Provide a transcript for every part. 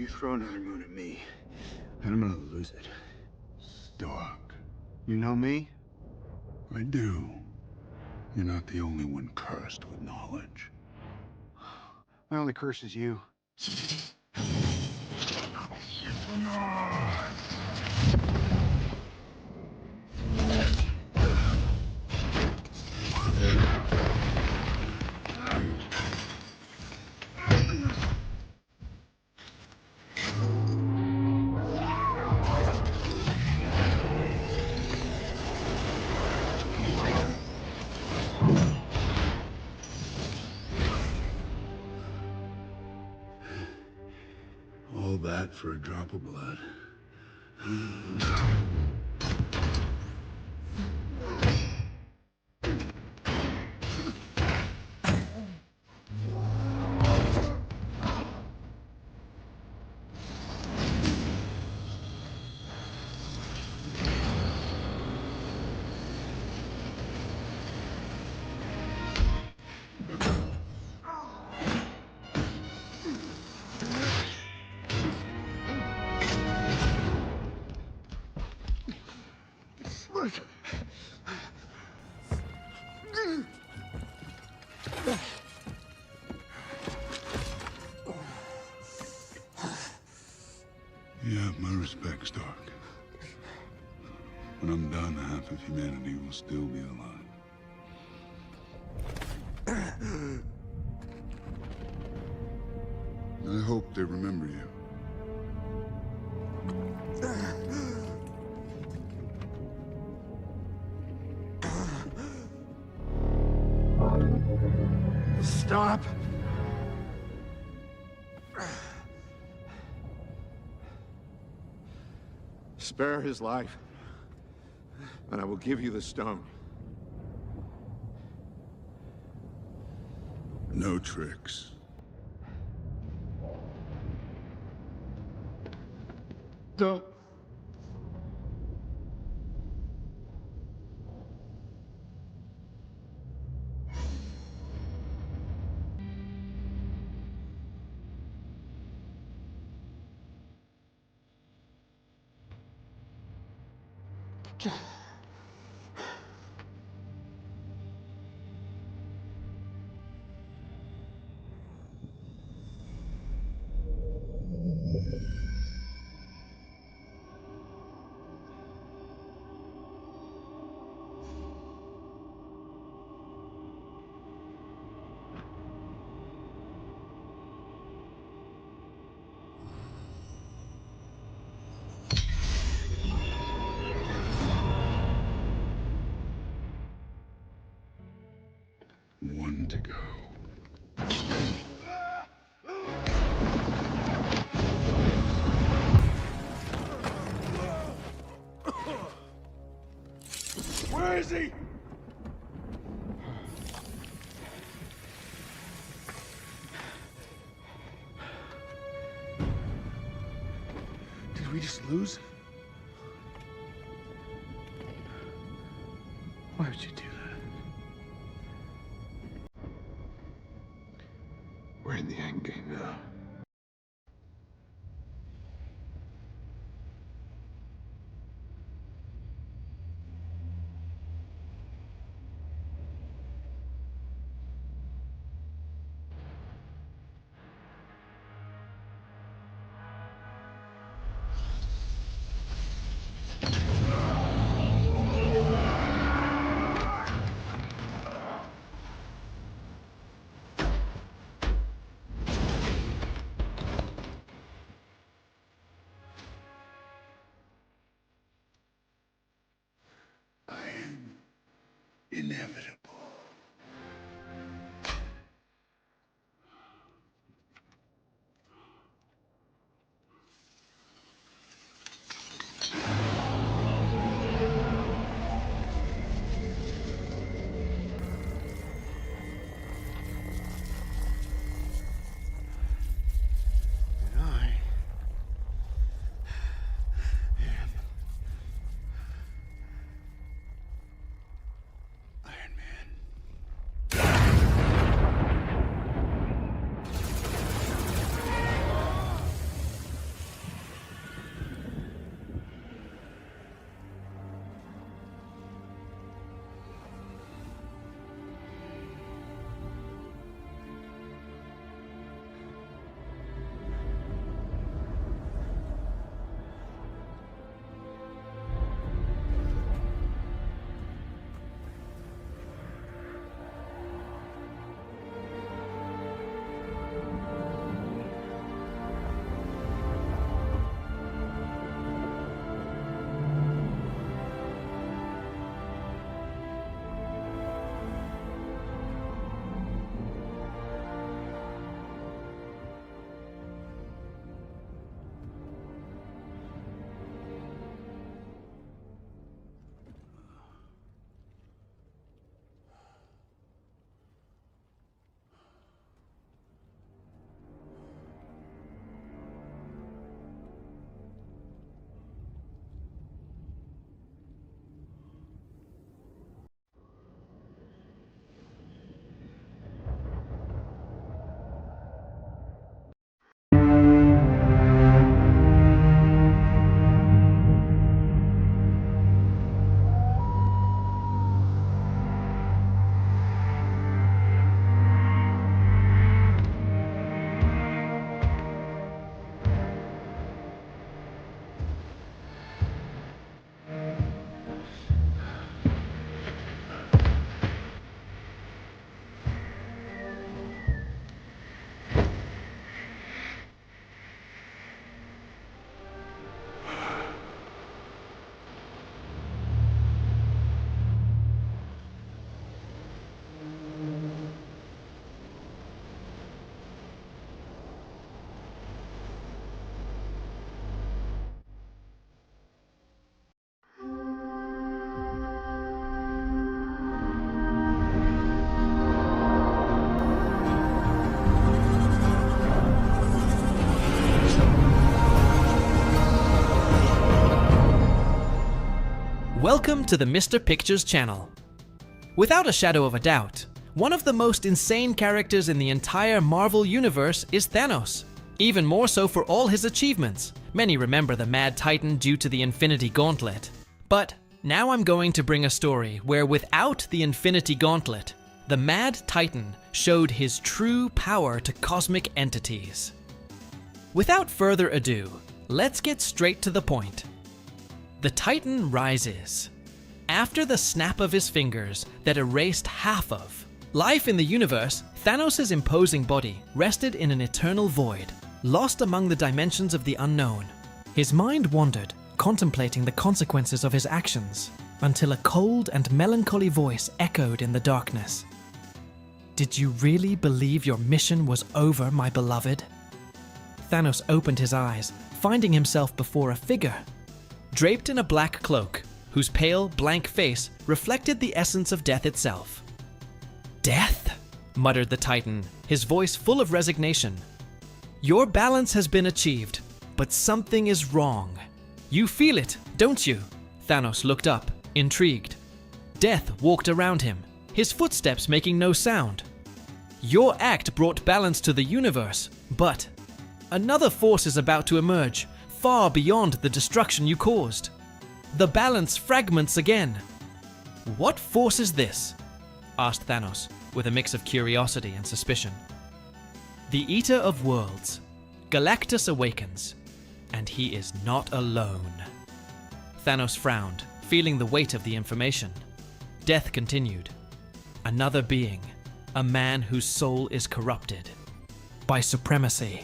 throw another moon at me, and I'm gonna lose it. Stark. You know me? I do. You're not the only one cursed with knowledge. My only curse is you. All that for a drop of blood. You have my respect, Stark. When I'm done, half of humanity will still be alive. I hope they remember you. Stop! Spare his life, and I will give you the stone. No tricks. Don't. One to go. Where is he? Did we just lose? Why would you do that? We're in the end game now. Inevitable. Iron Man. Welcome to the Mr. Pictures channel. Without a shadow of a doubt, one of the most insane characters in the entire Marvel universe is Thanos. Even more so for all his achievements. Many remember the Mad Titan due to the Infinity Gauntlet. But now I'm going to bring a story where without the Infinity Gauntlet, the Mad Titan showed his true power to cosmic entities. Without further ado, let's get straight to the point. The Titan rises. After the snap of his fingers that erased half of life in the universe, Thanos' imposing body rested in an eternal void, lost among the dimensions of the unknown. His mind wandered, contemplating the consequences of his actions, until a cold and melancholy voice echoed in the darkness. "Did you really believe your mission was over, my beloved?" Thanos opened his eyes, finding himself before a figure draped in a black cloak, whose pale, blank face reflected the essence of death itself. "Death?" muttered the Titan, his voice full of resignation. "Your balance has been achieved, but something is wrong. You feel it, don't you?" Thanos looked up, intrigued. Death walked around him, his footsteps making no sound. "Your act brought balance to the universe, but another force is about to emerge, far beyond the destruction you caused. The balance fragments again." "What force is this?" asked Thanos, with a mix of curiosity and suspicion. "The Eater of Worlds. Galactus awakens, and he is not alone." Thanos frowned, feeling the weight of the information. Death continued. "Another being, a man whose soul is corrupted by supremacy.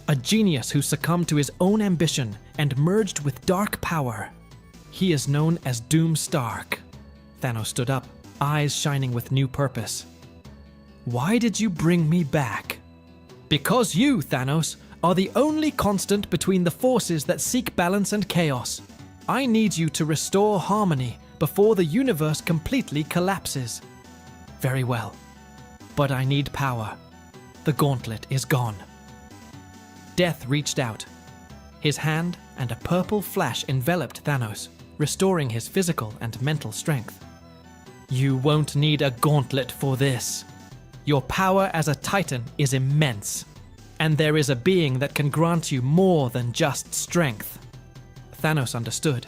A genius who succumbed to his own ambition and merged with dark power. He is known as Doomstark." Thanos stood up, eyes shining with new purpose. "Why did you bring me back?" "Because you, Thanos, are the only constant between the forces that seek balance and chaos. I need you to restore harmony before the universe completely collapses." "Very well, but I need power. The gauntlet is gone." Death reached out. His hand and a purple flash enveloped Thanos, restoring his physical and mental strength. "You won't need a gauntlet for this. Your power as a Titan is immense, and there is a being that can grant you more than just strength." Thanos understood.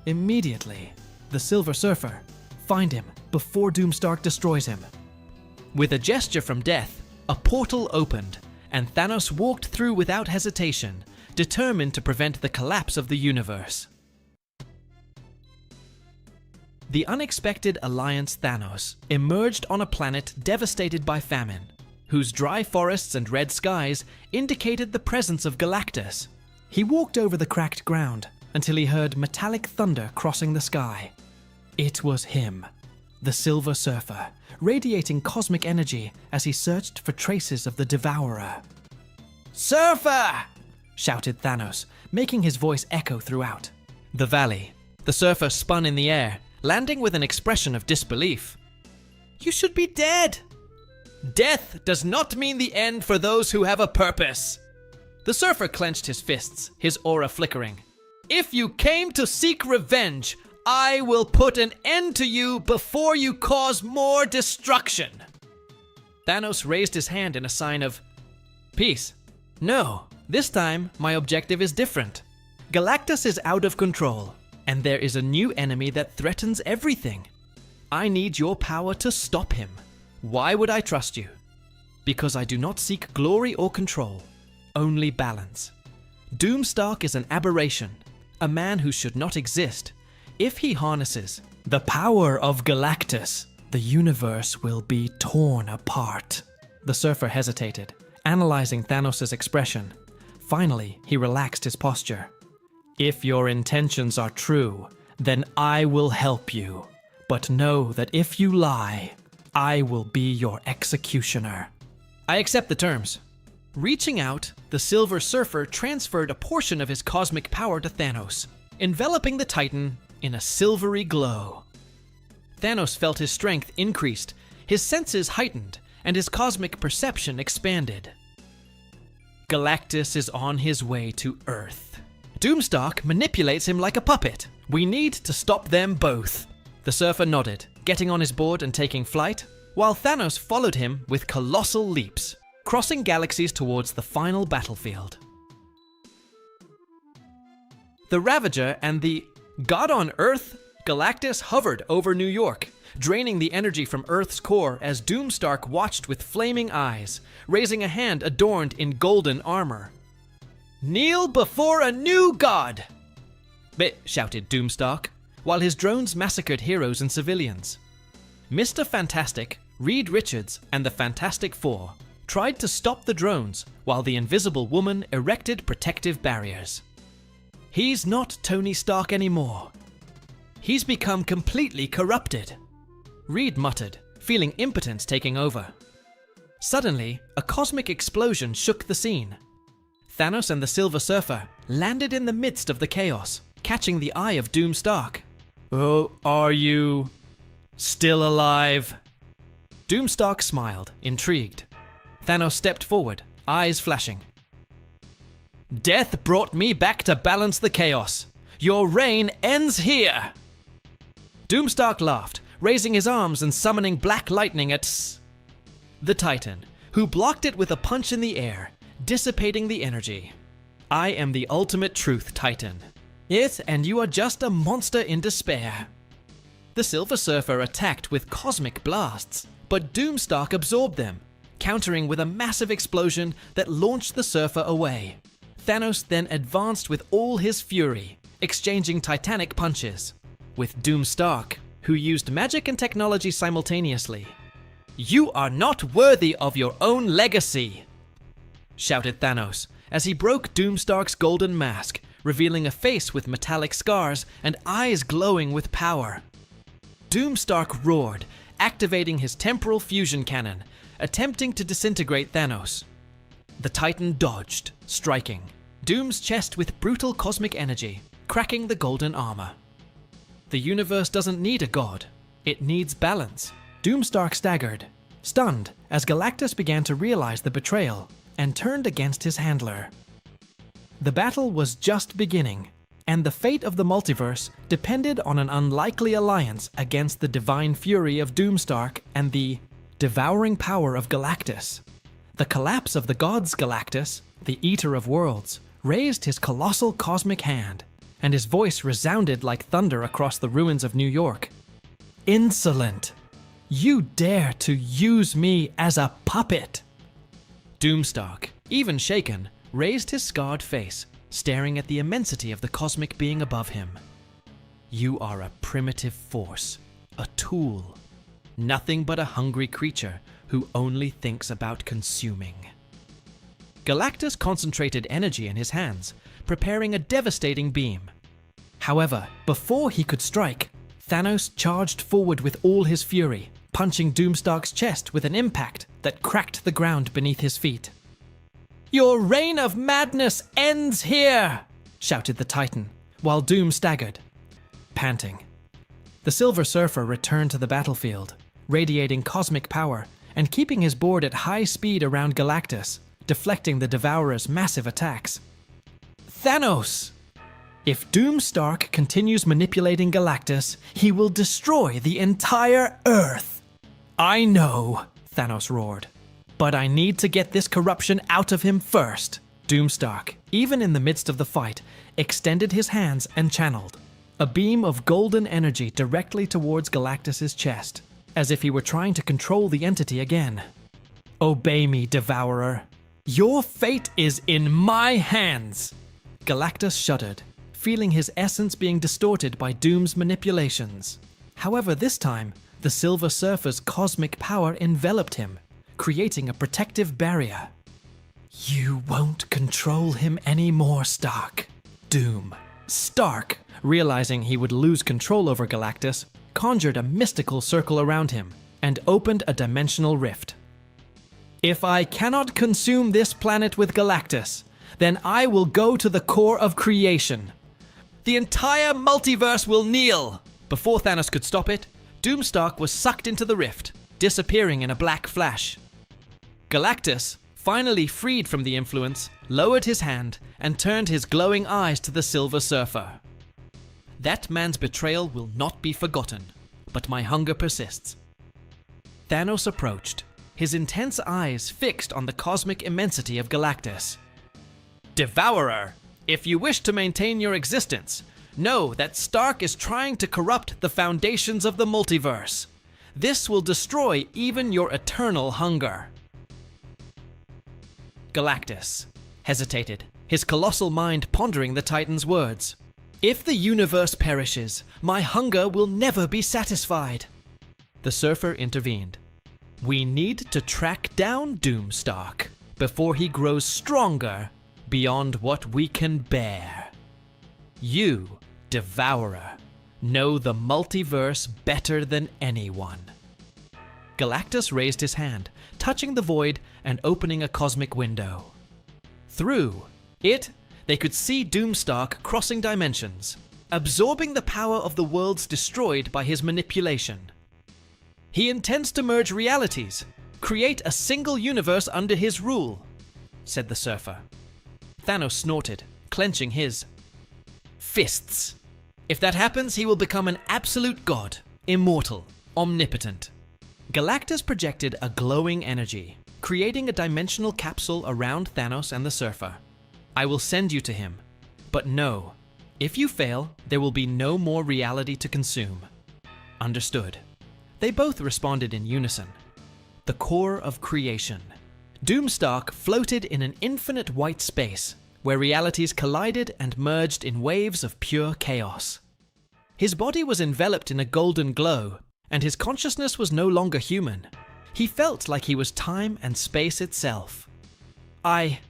Immediately, the Silver Surfer. Find him before Doomstark destroys him. With a gesture from Death, a portal opened, and Thanos walked through without hesitation, determined to prevent the collapse of the universe. The unexpected Alliance Thanos emerged on a planet devastated by famine, whose dry forests and red skies indicated the presence of Galactus. He walked over the cracked ground until he heard metallic thunder crossing the sky. It was him, the Silver Surfer, radiating cosmic energy as he searched for traces of the Devourer. "Surfer!" shouted Thanos, making his voice echo throughout the valley. The Surfer spun in the air, landing with an expression of disbelief. "You should be dead!" "Death does not mean the end for those who have a purpose." The Surfer clenched his fists, his aura flickering. "If you came to seek revenge, I will put an end to you before you cause more destruction." Thanos raised his hand in a sign of peace. "No, this time my objective is different. Galactus is out of control, and there is a new enemy that threatens everything. I need your power to stop him. Why would I trust you? Because I do not seek glory or control, only balance. Doomstark is an aberration, a man who should not exist. If he harnesses the power of Galactus, the universe will be torn apart." The Surfer hesitated, analyzing Thanos' expression. Finally, he relaxed his posture. "If your intentions are true, then I will help you. But know that if you lie, I will be your executioner." "I accept the terms." Reaching out, the Silver Surfer transferred a portion of his cosmic power to Thanos, enveloping the Titan in a silvery glow. Thanos felt his strength increased, his senses heightened, and his cosmic perception expanded. Galactus is on his way to Earth. Doomstark manipulates him like a puppet, We need to stop them both. The surfer nodded, getting on his board and taking flight, while Thanos followed him with colossal leaps, crossing galaxies towards the final battlefield. The Ravager and the God on Earth, Galactus hovered over New York, draining the energy from Earth's core as Doomstark watched with flaming eyes, raising a hand adorned in golden armor. "Kneel before a new god!" shouted Doomstark, while his drones massacred heroes and civilians. Mr. Fantastic, Reed Richards, and the Fantastic Four tried to stop the drones while the Invisible Woman erected protective barriers. He's not Tony Stark anymore. He's become completely corrupted, Reed muttered, feeling impotence taking over. Suddenly, a cosmic explosion shook the scene. Thanos and the Silver Surfer landed in the midst of the chaos, catching the eye of Doomstark. "Oh, are you still alive?" Doomstark smiled, intrigued. Thanos stepped forward, eyes flashing. "Death brought me back to balance the chaos. Your reign ends here." Doomstark laughed, raising his arms and summoning black lightning at the Titan, who blocked it with a punch in the air, dissipating the energy. "I am the ultimate truth, Titan. It and you are just a monster in despair." The Silver Surfer attacked with cosmic blasts, but Doomstark absorbed them, countering with a massive explosion that launched the Surfer away. Thanos then advanced with all his fury, exchanging titanic punches, with Doomstark, who used magic and technology simultaneously. "You are not worthy of your own legacy!" shouted Thanos as he broke Doomstark's golden mask, revealing a face with metallic scars and eyes glowing with power. Doomstark roared, activating his temporal fusion cannon, attempting to disintegrate Thanos. The Titan dodged, striking Doom's chest with brutal cosmic energy, cracking the golden armor. The universe doesn't need a god, it needs balance. Doomstark staggered, stunned as Galactus began to realize the betrayal and turned against his handler. The battle was just beginning, and the fate of the multiverse depended on an unlikely alliance against the divine fury of Doomstark and the devouring power of Galactus. The collapse of the god's Galactus, the Eater of Worlds, raised his colossal cosmic hand, and his voice resounded like thunder across the ruins of New York. "Insolent! You dare to use me as a puppet!" Doomstark, even shaken, raised his scarred face, staring at the immensity of the cosmic being above him. "You are a primitive force, a tool, nothing but a hungry creature who only thinks about consuming." Galactus concentrated energy in his hands, preparing a devastating beam. However, before he could strike, Thanos charged forward with all his fury, punching Doomstark's chest with an impact that cracked the ground beneath his feet. "Your reign of madness ends here!" shouted the Titan, while Doom staggered, panting. The Silver Surfer returned to the battlefield, radiating cosmic power and keeping his board at high speed around Galactus, deflecting the Devourer's massive attacks. "Thanos! If Doomstark continues manipulating Galactus, he will destroy the entire Earth." "I know," Thanos roared, "but I need to get this corruption out of him first." Doomstark, even in the midst of the fight, extended his hands and channeled a beam of golden energy directly towards Galactus's chest, as if he were trying to control the entity again. "Obey me, Devourer. Your fate is in my hands." Galactus shuddered, feeling his essence being distorted by Doom's manipulations. However, this time, the Silver Surfer's cosmic power enveloped him, creating a protective barrier. "You won't control him anymore, Stark." Stark, realizing he would lose control over Galactus, conjured a mystical circle around him and opened a dimensional rift. "If I cannot consume this planet with Galactus, then I will go to the core of creation. The entire multiverse will kneel!" Before Thanos could stop it, Doomstark was sucked into the rift, disappearing in a black flash. Galactus, finally freed from the influence, lowered his hand and turned his glowing eyes to the Silver Surfer. That man's betrayal will not be forgotten, but my hunger persists. Thanos approached, his intense eyes fixed on the cosmic immensity of Galactus. Devourer, if you wish to maintain your existence, know that Stark is trying to corrupt the foundations of the multiverse. This will destroy even your eternal hunger. Galactus hesitated, his colossal mind pondering the Titan's words. If the universe perishes, my hunger will never be satisfied. The Surfer intervened. We need to track down Doomstark before he grows stronger beyond what we can bear. You, Devourer, know the multiverse better than anyone. Galactus raised his hand, touching the void and opening a cosmic window. Through it, they could see Doomstark crossing dimensions, absorbing the power of the worlds destroyed by his manipulation. He intends to merge realities, create a single universe under his rule, said the Surfer. Thanos snorted, clenching his fists. If that happens, he will become an absolute god, immortal, omnipotent. Galactus projected a glowing energy, creating a dimensional capsule around Thanos and the Surfer. I will send you to him, but know, if you fail, there will be no more reality to consume. Understood. They both responded in unison. The core of creation. Doomstark floated in an infinite white space, where realities collided and merged in waves of pure chaos. His body was enveloped in a golden glow, and his consciousness was no longer human. He felt like he was time and space itself. I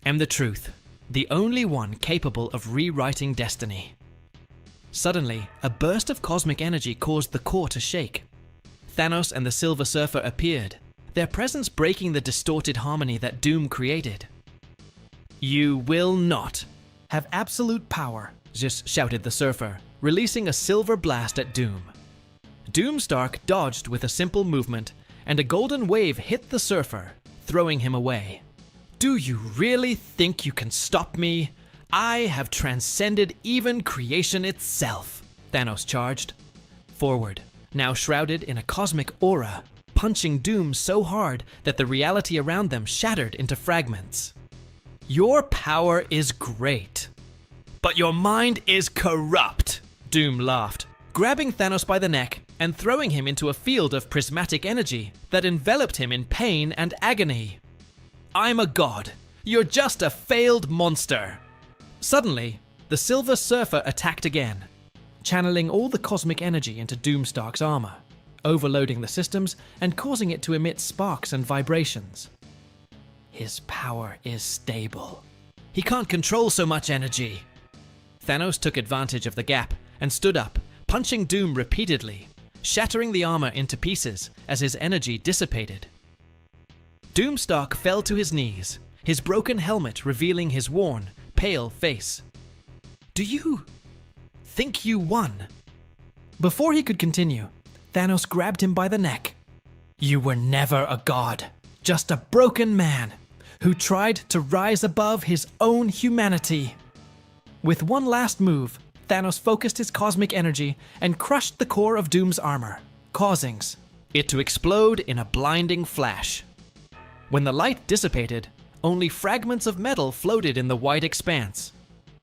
am the truth, the only one capable of rewriting destiny. Suddenly, a burst of cosmic energy caused the core to shake. Thanos and the Silver Surfer appeared, their presence breaking the distorted harmony that Doom created. You will not have absolute power, just shouted the Surfer, releasing a silver blast at Doom. Doomstark dodged with a simple movement, and a golden wave hit the Surfer, throwing him away. Do you really think you can stop me? I have transcended even creation itself, Thanos charged. Forward, now shrouded in a cosmic aura, punching Doom so hard that the reality around them shattered into fragments. Your power is great, but your mind is corrupt, Doom laughed, grabbing Thanos by the neck and throwing him into a field of prismatic energy that enveloped him in pain and agony. I'm a god. You're just a failed monster. Suddenly, the Silver Surfer attacked again, channeling all the cosmic energy into Doomstark's armor, overloading the systems and causing it to emit sparks and vibrations. His power is stable. He can't control so much energy. Thanos took advantage of the gap and stood up, punching Doom repeatedly, shattering the armor into pieces as his energy dissipated. Doomstark fell to his knees, his broken helmet revealing his worn, pale face. Do you think you won? Before he could continue, Thanos grabbed him by the neck. You were never a god, just a broken man who tried to rise above his own humanity. With one last move, Thanos focused his cosmic energy and crushed the core of Doom's armor, causing it to explode in a blinding flash. When the light dissipated, only fragments of metal floated in the white expanse.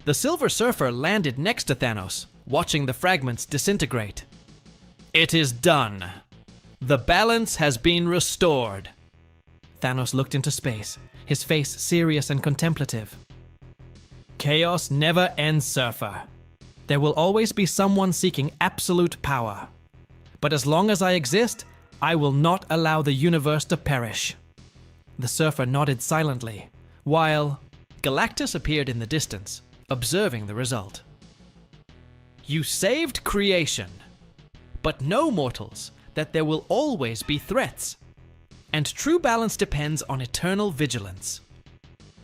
The Silver Surfer landed next to Thanos, watching the fragments disintegrate. It is done. The balance has been restored. Thanos looked into space, his face serious and contemplative. Chaos never ends, Surfer. There will always be someone seeking absolute power. But as long as I exist, I will not allow the universe to perish. The Surfer nodded silently, while Galactus appeared in the distance, observing the result. You saved creation, but know, mortals, that there will always be threats, and true balance depends on eternal vigilance.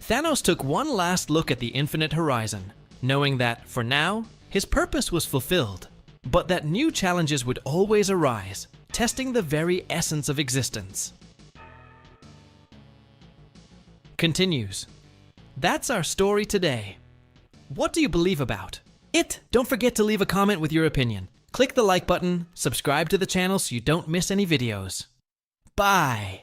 Thanos took one last look at the infinite horizon, knowing that, for now, his purpose was fulfilled, but that new challenges would always arise, testing the very essence of existence. Continues. That's our story today. What do you believe about? Don't forget to leave a comment with your opinion. Click the like button, subscribe to the channel so you don't miss any videos. Bye!